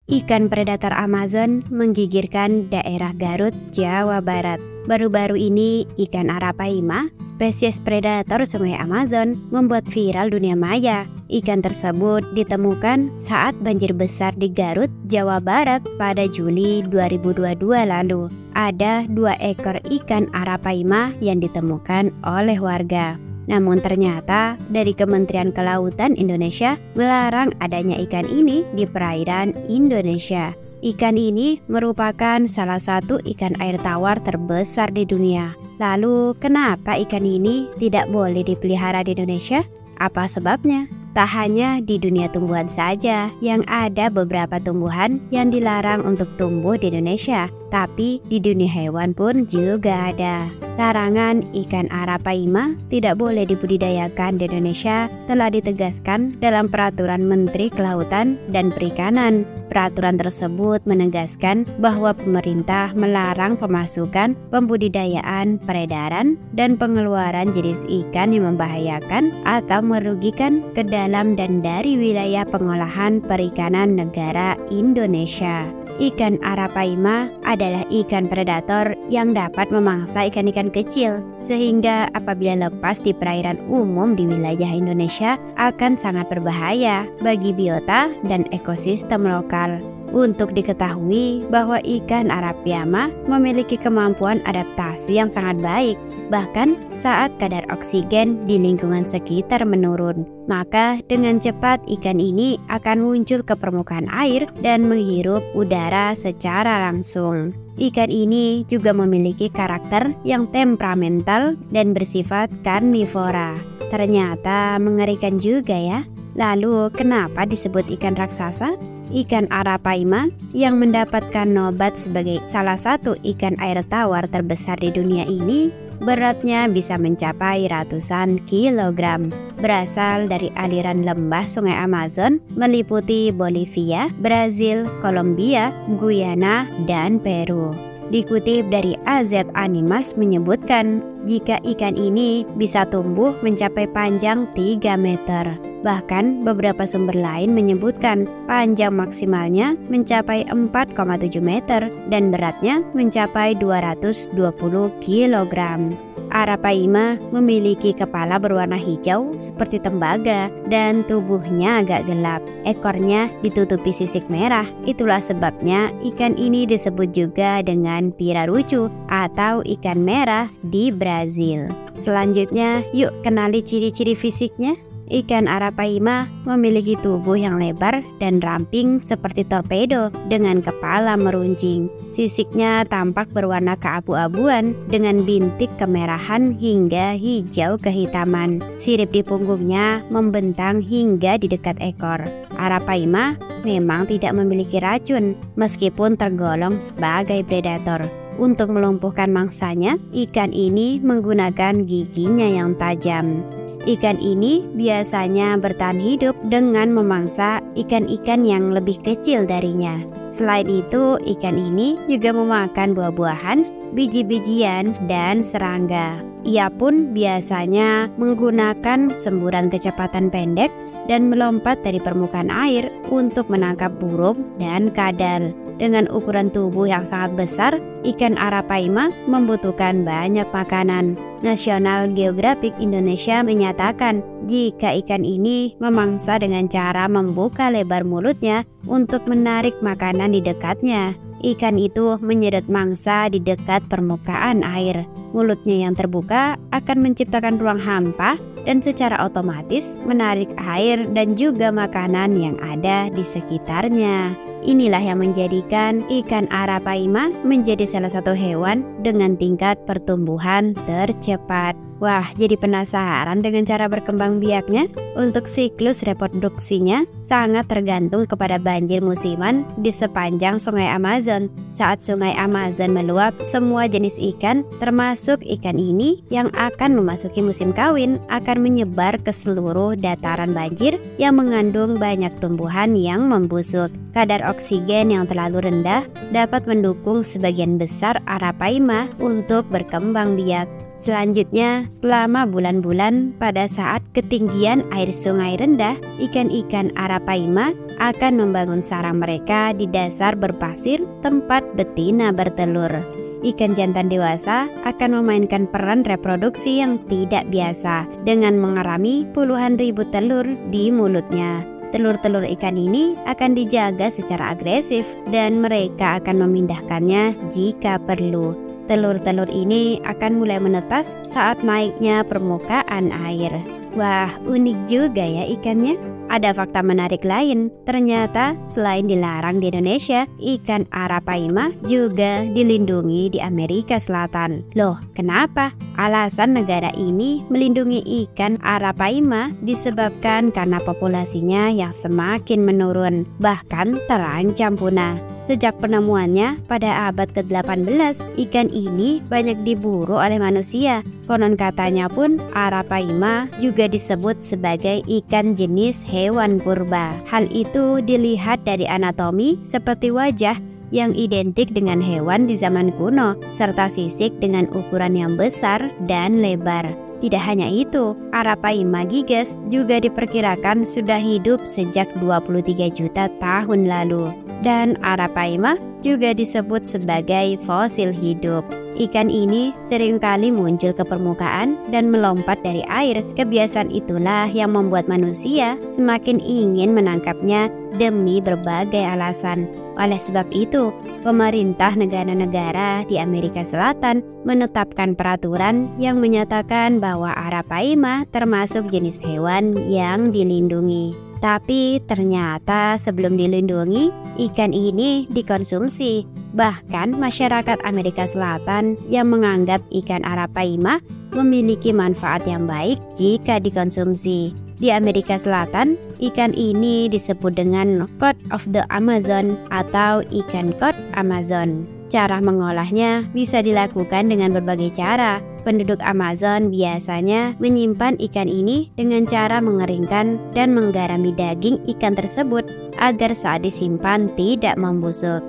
Ikan predator Amazon menggigirkan daerah Garut, Jawa Barat. Baru-baru ini, ikan arapaima, spesies predator sungai Amazon, membuat viral dunia maya. Ikan tersebut ditemukan saat banjir besar di Garut, Jawa Barat pada Juli 2022 lalu. Ada 2 ekor ikan arapaima yang ditemukan oleh warga. Namun ternyata dari Kementerian Kelautan Indonesia melarang adanya ikan ini di perairan Indonesia. Ikan ini merupakan salah satu ikan air tawar terbesar di dunia. Lalu kenapa ikan ini tidak boleh dipelihara di Indonesia? Apa sebabnya? Tak hanya di dunia tumbuhan saja yang ada beberapa tumbuhan yang dilarang untuk tumbuh di Indonesia, tapi di dunia hewan pun juga ada. Larangan ikan arapaima tidak boleh dibudidayakan di Indonesia telah ditegaskan dalam Peraturan Menteri Kelautan dan Perikanan. Peraturan tersebut menegaskan bahwa pemerintah melarang pemasukan, pembudidayaan, peredaran, dan pengeluaran jenis ikan yang membahayakan atau merugikan ke dalam dan dari wilayah pengolahan perikanan negara Indonesia. Ikan arapaima adalah ikan predator yang dapat memangsa ikan-ikan kecil, sehingga apabila lepas di perairan umum di wilayah Indonesia akan sangat berbahaya bagi biota dan ekosistem lokal. Untuk diketahui bahwa ikan arapaima memiliki kemampuan adaptasi yang sangat baik, bahkan saat kadar oksigen di lingkungan sekitar menurun, maka dengan cepat ikan ini akan muncul ke permukaan air dan menghirup udara secara langsung. Ikan ini juga memiliki karakter yang temperamental dan bersifat karnivora. Ternyata mengerikan juga ya. Lalu kenapa disebut ikan raksasa? Ikan arapaima yang mendapatkan nobat sebagai salah satu ikan air tawar terbesar di dunia ini beratnya bisa mencapai ratusan kilogram. Berasal dari aliran lembah sungai Amazon meliputi Bolivia, Brazil, Kolombia, Guyana, dan Peru. Dikutip dari AZ Animals menyebutkan jika ikan ini bisa tumbuh mencapai panjang 3 meter. Bahkan beberapa sumber lain menyebutkan panjang maksimalnya mencapai 4,7 meter dan beratnya mencapai 220 kg. Arapaima memiliki kepala berwarna hijau seperti tembaga dan tubuhnya agak gelap. Ekornya ditutupi sisik merah. Itulah sebabnya ikan ini disebut juga dengan pirarucu atau ikan merah di Brazil. Selanjutnya, yuk kenali ciri-ciri fisiknya. Ikan arapaima memiliki tubuh yang lebar dan ramping seperti torpedo dengan kepala meruncing. Sisiknya tampak berwarna keabu-abuan dengan bintik kemerahan hingga hijau kehitaman. Sirip di punggungnya membentang hingga di dekat ekor. Arapaima memang tidak memiliki racun meskipun tergolong sebagai predator. Untuk melumpuhkan mangsanya, ikan ini menggunakan giginya yang tajam. Ikan ini biasanya bertahan hidup dengan memangsa ikan-ikan yang lebih kecil darinya. Selain itu, ikan ini juga memakan buah-buahan, biji-bijian, dan serangga. Ia pun biasanya menggunakan semburan kecepatan pendek dan melompat dari permukaan air untuk menangkap burung dan kadal. Dengan ukuran tubuh yang sangat besar, ikan arapaima membutuhkan banyak makanan. National Geographic Indonesia menyatakan jika ikan ini memangsa dengan cara membuka lebar mulutnya untuk menarik makanan di dekatnya. Ikan itu menyedot mangsa di dekat permukaan air. Mulutnya yang terbuka akan menciptakan ruang hampa dan secara otomatis menarik air dan juga makanan yang ada di sekitarnya. Inilah yang menjadikan ikan arapaima menjadi salah satu hewan dengan tingkat pertumbuhan tercepat. Wah, jadi penasaran dengan cara berkembang biaknya? Untuk siklus reproduksinya sangat tergantung kepada banjir musiman di sepanjang sungai Amazon. Saat sungai Amazon meluap, semua jenis ikan, termasuk ikan ini yang akan memasuki musim kawin, akan menyebar ke seluruh dataran banjir yang mengandung banyak tumbuhan yang membusuk. Kadar oksigen yang terlalu rendah dapat mendukung sebagian besar arapaima untuk berkembang biak. Selanjutnya, selama bulan-bulan pada saat ketinggian air sungai rendah, ikan-ikan Arapaima akan membangun sarang mereka di dasar berpasir tempat betina bertelur. Ikan jantan dewasa akan memainkan peran reproduksi yang tidak biasa dengan mengerami puluhan ribu telur di mulutnya. Telur-telur ikan ini akan dijaga secara agresif dan mereka akan memindahkannya jika perlu. Telur-telur ini akan mulai menetas saat naiknya permukaan air. Wah, unik juga ya ikannya. Ada fakta menarik lain, ternyata selain dilarang di Indonesia, ikan Arapaima juga dilindungi di Amerika Selatan. Loh, kenapa? Alasan negara ini melindungi ikan Arapaima disebabkan karena populasinya yang semakin menurun, bahkan terancam punah. Sejak penemuannya pada abad ke-18, ikan ini banyak diburu oleh manusia. Konon katanya pun Arapaima juga disebut sebagai ikan jenis hewan purba. Hal itu dilihat dari anatomi seperti wajah yang identik dengan hewan di zaman kuno, serta sisik dengan ukuran yang besar dan lebar. Tidak hanya itu, Arapaima gigas juga diperkirakan sudah hidup sejak 23 juta tahun lalu. Dan Arapaima juga disebut sebagai fosil hidup. Ikan ini seringkali muncul ke permukaan dan melompat dari air. Kebiasaan itulah yang membuat manusia semakin ingin menangkapnya demi berbagai alasan. Oleh sebab itu, pemerintah negara-negara di Amerika Selatan menetapkan peraturan yang menyatakan bahwa Arapaima termasuk jenis hewan yang dilindungi. Tapi ternyata sebelum dilindungi, ikan ini dikonsumsi. Bahkan masyarakat Amerika Selatan yang menganggap ikan Arapaima memiliki manfaat yang baik jika dikonsumsi. Di Amerika Selatan, ikan ini disebut dengan cod of the Amazon atau ikan cod Amazon. Cara mengolahnya bisa dilakukan dengan berbagai cara. Penduduk Amazon biasanya menyimpan ikan ini dengan cara mengeringkan dan menggarami daging ikan tersebut agar saat disimpan tidak membusuk.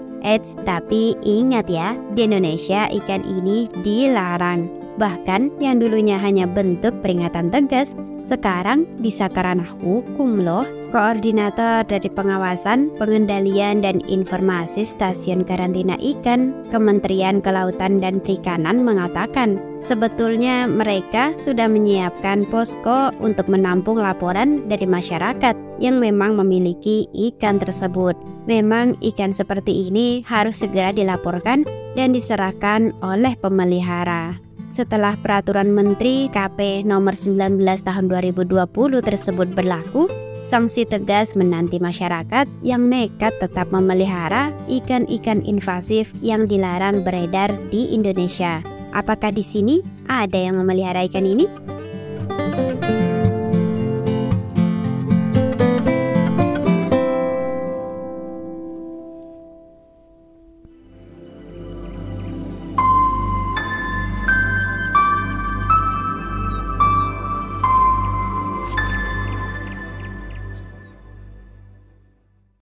Tapi ingat ya, di Indonesia ikan ini dilarang. Bahkan yang dulunya hanya bentuk peringatan tegas, sekarang bisa ke ranah hukum loh. Koordinator dari Pengawasan, Pengendalian, dan Informasi Stasiun Karantina Ikan, Kementerian Kelautan dan Perikanan mengatakan, sebetulnya mereka sudah menyiapkan posko untuk menampung laporan dari masyarakat yang memang memiliki ikan tersebut. Memang ikan seperti ini harus segera dilaporkan dan diserahkan oleh pemelihara. Setelah peraturan Menteri KP nomor 19 tahun 2020 tersebut berlaku, sanksi tegas menanti masyarakat yang nekat tetap memelihara ikan-ikan invasif yang dilarang beredar di Indonesia. Apakah di sini ada yang memelihara ikan ini?